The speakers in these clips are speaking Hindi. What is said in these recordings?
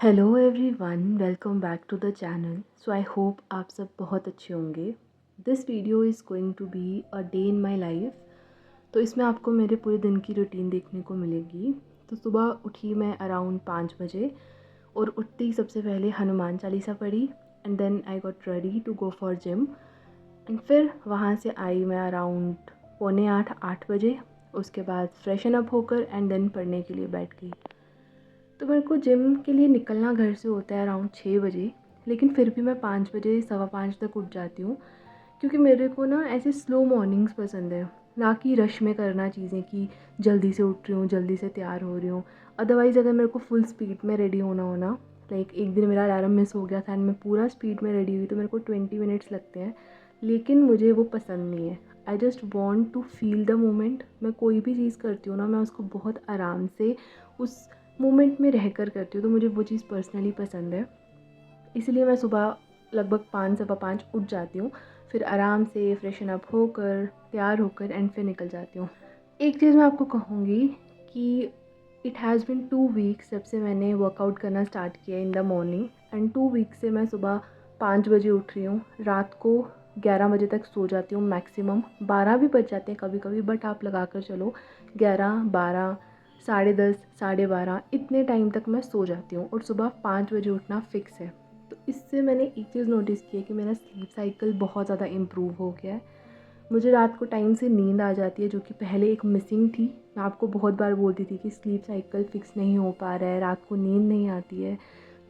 Hello everyone, welcome back to the channel. So I hope आप सब बहुत अच्छे होंगे। This video is going to be a day in my life. तो इसमें आपको मेरे पूरे दिन की रूटीन देखने को मिलेगी। तो सुबह उठी मैं अराउंड 5 बजे और उठते ही सबसे पहले हनुमान चालीसा पढ़ी and then I got ready to go for gym. And फिर वहाँ से आई मैं अराउंड 7:45 8 बजे। उसके बाद फ्रेशन अप होकर एंड देन पढ़ने के लिए बैठ गई। तो मेरे को जिम के लिए निकलना घर से होता है अराउंड 6 बजे, लेकिन फिर भी मैं 5 बजे 5:15 तक उठ जाती हूँ, क्योंकि मेरे को ना ऐसे स्लो मॉर्निंग्स पसंद है, ना कि रश में करना चीज़ें कि जल्दी से उठ रही हूँ, जल्दी से तैयार हो रही हूँ। अदरवाइज़ अगर मेरे को फुल स्पीड में रेडी होना लाइक एक दिन मेरा अलार्म मिस हो गया था एंड मैं पूरा स्पीड में रेडी हुई तो मेरे को 20 मिनट्स लगते हैं, लेकिन मुझे वो पसंद नहीं है। I just want to feel the moment. मैं कोई भी चीज़ करती हूँ ना, मैं उसको बहुत आराम से उस मोमेंट में रह कर करती हूँ, तो मुझे वो चीज़ पर्सनली पसंद है। इसलिए मैं सुबह लगभग 5 सवा 5 उठ जाती हूँ, फिर आराम से फ्रेशन अप होकर तैयार होकर एंड फिर निकल जाती हूँ। एक चीज़ मैं आपको कहूँगी कि इट हैज़ बिन 2 वीक्स जब से मैंने वर्कआउट करना स्टार्ट किया in the morning, and 2 weeks से मैं सुबह 5 बजे उठ रही हूँ, रात को 11 बजे तक सो जाती हूँ, मैक्सिमम 12 भी बज जाते हैं कभी कभी, बट आप लगा कर चलो 11 12 10:30 12:30 इतने टाइम तक मैं सो जाती हूँ और सुबह 5 बजे उठना फ़िक्स है। तो इससे मैंने एक चीज़ नोटिस की है कि मेरा स्लीप साइकिल बहुत ज़्यादा इम्प्रूव हो गया है। मुझे रात को टाइम से नींद आ जाती है, जो कि पहले एक मिसिंग थी। मैं आपको बहुत बार बोलती थी कि स्लीप साइकिल फ़िक्स नहीं हो पा रहा है, रात को नींद नहीं आती है।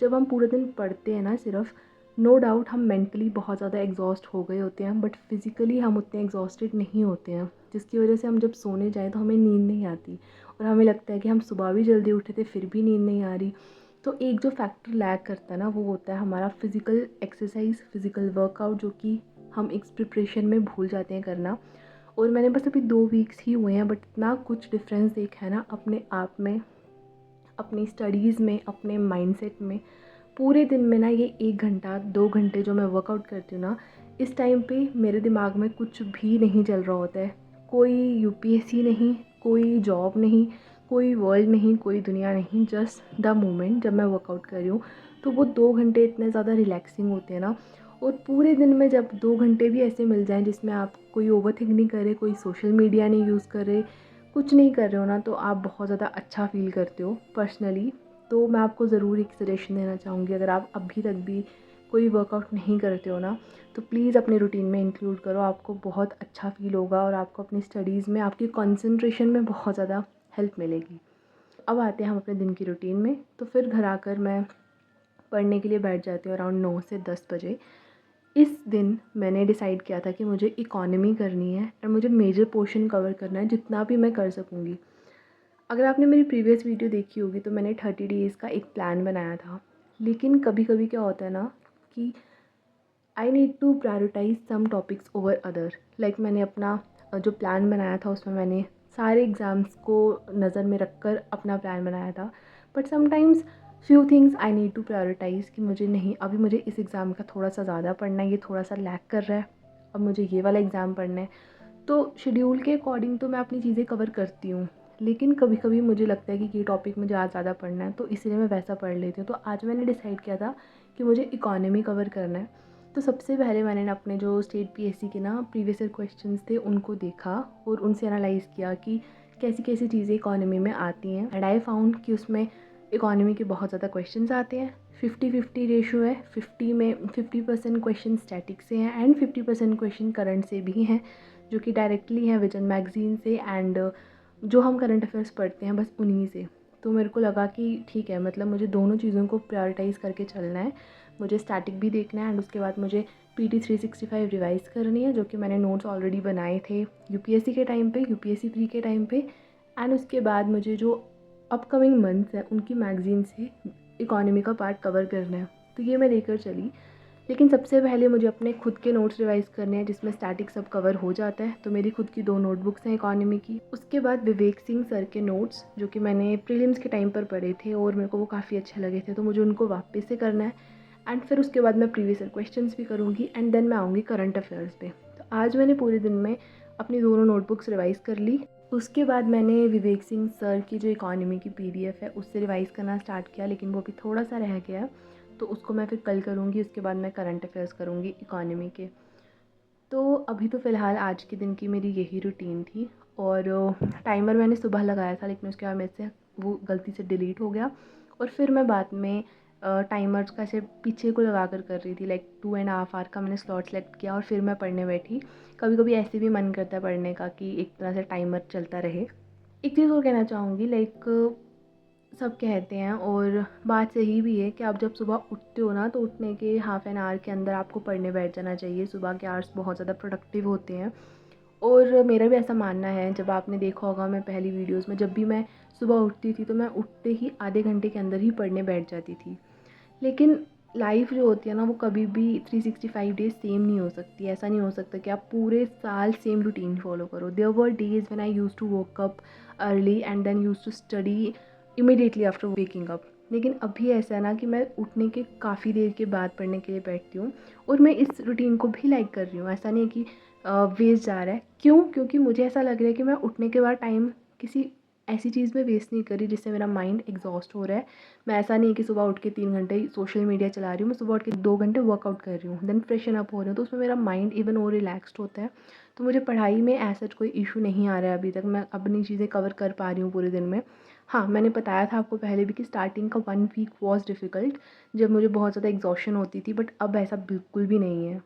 जब हम पूरे दिन पढ़ते हैं ना सिर्फ, नो डाउट हम मेंटली बहुत ज़्यादा एग्जॉस्ट हो गए होते हैं, बट फिज़िकली हम उतने एग्जॉस्टेड नहीं होते हैं, जिसकी वजह से हम जब सोने जाएँ तो हमें नींद नहीं आती और हमें लगता है कि हम सुबह भी जल्दी उठे थे फिर भी नींद नहीं आ रही। तो एक जो फैक्टर लैग करता है ना, वो होता है हमारा फिज़िकल एक्सरसाइज, फिज़िकल वर्कआउट, जो कि हम एक प्रिपरेशन में भूल जाते हैं करना। और मैंने बस अभी 2 वीक्स ही हुए हैं, बट इतना कुछ डिफरेंस देखा है ना अपने आप में, अपनी स्टडीज़ में, अपने माइंडसेट में। पूरे दिन में ना ये 1 घंटा 2 घंटे जो मैं वर्कआउट करती हूँ ना, इस टाइम पे मेरे दिमाग में कुछ भी नहीं चल रहा होता है। कोई यूपीएससी नहीं, कोई जॉब नहीं, कोई वर्ल्ड नहीं, कोई दुनिया नहीं, जस्ट द मोमेंट जब मैं वर्कआउट कर रही हूँ। तो वो 2 घंटे इतने ज़्यादा रिलैक्सिंग होते हैं ना। और पूरे दिन में जब 2 घंटे भी ऐसे मिल जाएँ जिसमें आप कोई ओवरथिंक नहीं करे, कोई सोशल मीडिया नहीं यूज़ करे, कुछ नहीं कर रहे हो ना, तो आप बहुत ज़्यादा अच्छा फ़ील करते हो पर्सनली। तो मैं आपको ज़रूर एक सजेशन देना चाहूँगी, अगर आप अभी तक भी कोई वर्कआउट नहीं करते हो ना, तो प्लीज़ अपने रूटीन में इंक्लूड करो। आपको बहुत अच्छा फ़ील होगा और आपको अपनी स्टडीज़ में, आपकी कंसंट्रेशन में बहुत ज़्यादा हेल्प मिलेगी। अब आते हैं हम अपने दिन की रूटीन में। तो फिर घर आकर मैं पढ़ने के लिए बैठ जाती हूँ अराउंड 9 से 10 बजे। इस दिन मैंने डिसाइड किया था कि मुझे इकोनॉमी करनी है और मुझे मेजर पोर्शन कवर करना है जितना भी मैं कर सकूँगी। अगर आपने मेरी प्रीवियस वीडियो देखी होगी तो मैंने 30 डेज़ का एक प्लान बनाया था। लेकिन कभी कभी क्या होता है ना कि I need to prioritise some topics over other. Like मैंने अपना जो प्लान बनाया था उसमें मैंने सारे एग्ज़ाम्स को नज़र में रख कर अपना प्लान बनाया था, but sometimes few things I need to prioritise कि मुझे नहीं, अभी मुझे इस एग्ज़ाम का थोड़ा सा ज़्यादा पढ़ना है, ये थोड़ा सा लैग कर रहा है, अब मुझे ये वाला एग्ज़ाम पढ़ना है। तो शेड्यूल के अकॉर्डिंग तो मैं अपनी चीज़ें कवर करती हूँ, लेकिन कभी कभी मुझे लगता है कि ये टॉपिक मुझे आज ज़्यादा पढ़ना है, तो इसलिए मैं वैसा पढ़ लेती हूँ। तो आज मैंने डिसाइड किया था कि मुझे इकोनॉमी कवर करना है। तो सबसे पहले मैंने अपने जो स्टेट पीएससी के ना प्रीवियस ईयर क्वेश्चंस थे उनको देखा और उनसे एनालाइज़ किया कि कैसी कैसी चीज़ें इकोनॉमी में आती हैं, एंड आई फाउंड कि उसमें इकोनॉमी के बहुत ज़्यादा क्वेश्चंस आते हैं। 50-50 रेशो है, 50% क्वेश्चन स्टैटिक से हैं एंड 50% क्वेश्चन करंट से भी हैं, जो कि डायरेक्टली हैं विजन मैगज़ीन से एंड जो हम करंट अफेयर्स पढ़ते हैं बस उन्हीं से। तो मेरे को लगा कि ठीक है, मतलब मुझे दोनों चीज़ों को प्रायोरिटाइज़ करके चलना है। मुझे स्टैटिक भी देखना है एंड उसके बाद मुझे पीटी 365 रिवाइज़ करनी है, जो कि मैंने नोट्स ऑलरेडी बनाए थे यूपीएससी के टाइम पे, यूपीएससी प्री के टाइम पे। एंड उसके बाद मुझे जो अपकमिंग मंथ्स हैं उनकी मैगज़ीन से इकोनॉमी का पार्ट कवर करना है। तो ये मैं लेकर चली। लेकिन सबसे पहले मुझे अपने खुद के नोट्स रिवाइज़ करने हैं, जिसमें स्टैटिक सब कवर हो जाता है। तो मेरी खुद की 2 नोटबुक्स हैं इकोनॉमी की। उसके बाद विवेक सिंह सर के नोट्स, जो कि मैंने प्रीलिम्स के टाइम पर पढ़े थे और मेरे को वो काफ़ी अच्छे लगे थे, तो मुझे उनको वापस से करना है। एंड फिर उसके बाद मैं प्रीवियस ईयर क्वेश्चंस भी करूँगी एंड देन मैं आऊँगी करंट अफेयर्स पे। तो आज मैंने पूरे दिन में अपनी दोनों नोटबुक्स रिवाइज़ कर ली उसके बाद मैंने विवेक सिंह सर की जो इकोनॉमी की पीडीएफ है उससे रिवाइज़ करना स्टार्ट किया, लेकिन वो भी थोड़ा सा रह गया, तो उसको मैं फिर कल करूँगी। उसके बाद मैं करंट अफेयर्स करूँगी इकोनॉमी के। तो अभी तो फ़िलहाल आज के दिन की मेरी यही रूटीन थी। और टाइमर मैंने सुबह लगाया था, लेकिन उसके बाद मेरे से वो गलती से डिलीट हो गया। और फिर मैं बाद में टाइमर्स का ऐसे पीछे को लगा कर रही थी, लाइक 2.5 आवर का मैंने स्लॉट सेलेक्ट किया और फिर मैं पढ़ने बैठी। कभी कभी ऐसे भी मन करता है पढ़ने का कि एक तरह से टाइमर चलता रहे। एक चीज़ और कहना चाहूँगी, लाइक सब कहते हैं और बात सही भी है कि आप जब सुबह उठते हो ना, तो उठने के हाफ़ एन आवर के अंदर आपको पढ़ने बैठ जाना चाहिए। सुबह के आवर्स बहुत ज़्यादा प्रोडक्टिव होते हैं और मेरा भी ऐसा मानना है। जब आपने देखा होगा मैं पहली वीडियोस में, जब भी मैं सुबह उठती थी तो मैं उठते ही आधे घंटे के अंदर ही पढ़ने बैठ जाती थी। लेकिन लाइफ जो होती है ना, वो कभी भी 365 डेज़ सेम नहीं हो सकती। ऐसा नहीं हो सकता कि आप पूरे साल सेम रूटीन फॉलो करो। There were days when I used to woke up early and then used to study immediately after waking up. लेकिन अभी ऐसा है ना कि मैं उठने के काफ़ी देर के बाद पढ़ने के लिए बैठती हूँ और मैं इस रूटीन को भी लाइक कर रही हूँ। ऐसा नहीं है कि वेस्ट जा रहा है। क्यों? क्योंकि मुझे ऐसा लग रहा है कि मैं उठने के बाद टाइम किसी ऐसी चीज़ में वेस्ट नहीं कर रही जिससे मेरा माइंड एग्जॉस्ट हो रहा है। मैं ऐसा नहीं है कि सुबह उठ के 3 घंटे सोशल मीडिया चला रही हूँ, मैं सुबह उठ के 2 घंटे वर्कआउट कर रही हूँ, देन फ्रेशन अप हो रही हूँ, तो उसमें मेरा माइंड इवन और रिलैक्सड होता है। तो मुझे पढ़ाई में ऐसा कोई इशू नहीं आ रहा है अभी तक। मैं अपनी चीज़ें कवर कर पा रही हूँ पूरे दिन में। हाँ, मैंने बताया था आपको पहले भी कि स्टार्टिंग का 1 वीक वॉज डिफ़िकल्ट, जब मुझे बहुत ज़्यादा एग्जॉशन होती थी, बट अब ऐसा बिल्कुल भी नहीं है।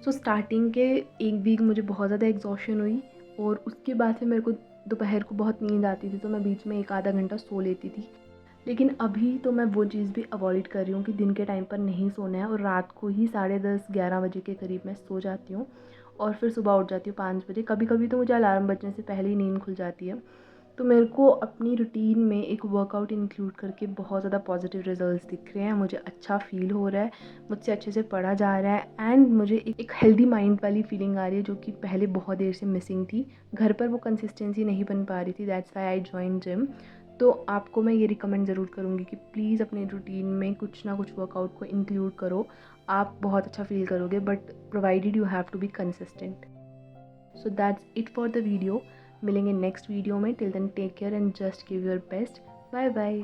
सो स्टार्टिंग के 1 वीक मुझे बहुत ज़्यादा एग्जॉशन हुई और उसके बाद से मेरे को दोपहर को बहुत नींद आती थी, तो मैं बीच में 1 आधा घंटा सो लेती थी। लेकिन अभी तो मैं वो चीज़ भी अवॉइड कर रही हूँ कि दिन के टाइम पर नहीं सोना है, और रात को ही 10:30-11 बजे के करीब मैं सो जाती हूँ और फिर सुबह उठ जाती हूँ 5 बजे। कभी कभी तो मुझे अलार्म बजने से पहले ही नींद खुल जाती है। तो मेरे को अपनी रूटीन में एक वर्कआउट इंक्लूड करके बहुत ज़्यादा पॉजिटिव रिजल्ट्स दिख रहे हैं। मुझे अच्छा फ़ील हो रहा है, मुझसे अच्छे से पढ़ा जा रहा है एंड मुझे एक हेल्दी माइंड वाली फीलिंग आ रही है, जो कि पहले बहुत देर से मिसिंग थी। घर पर वो कंसिस्टेंसी नहीं बन पा रही थी, that's why I join gym. तो आपको मैं ये रिकमेंड ज़रूर करूँगी कि प्लीज़ अपने रूटीन में कुछ ना कुछ वर्कआउट को इंक्लूड करो। आप बहुत अच्छा फ़ील करोगे, but provided you have to be consistent. So that's it for the video. मिलेंगे नेक्स्ट वीडियो में। Till then take care and just give your best. Bye bye.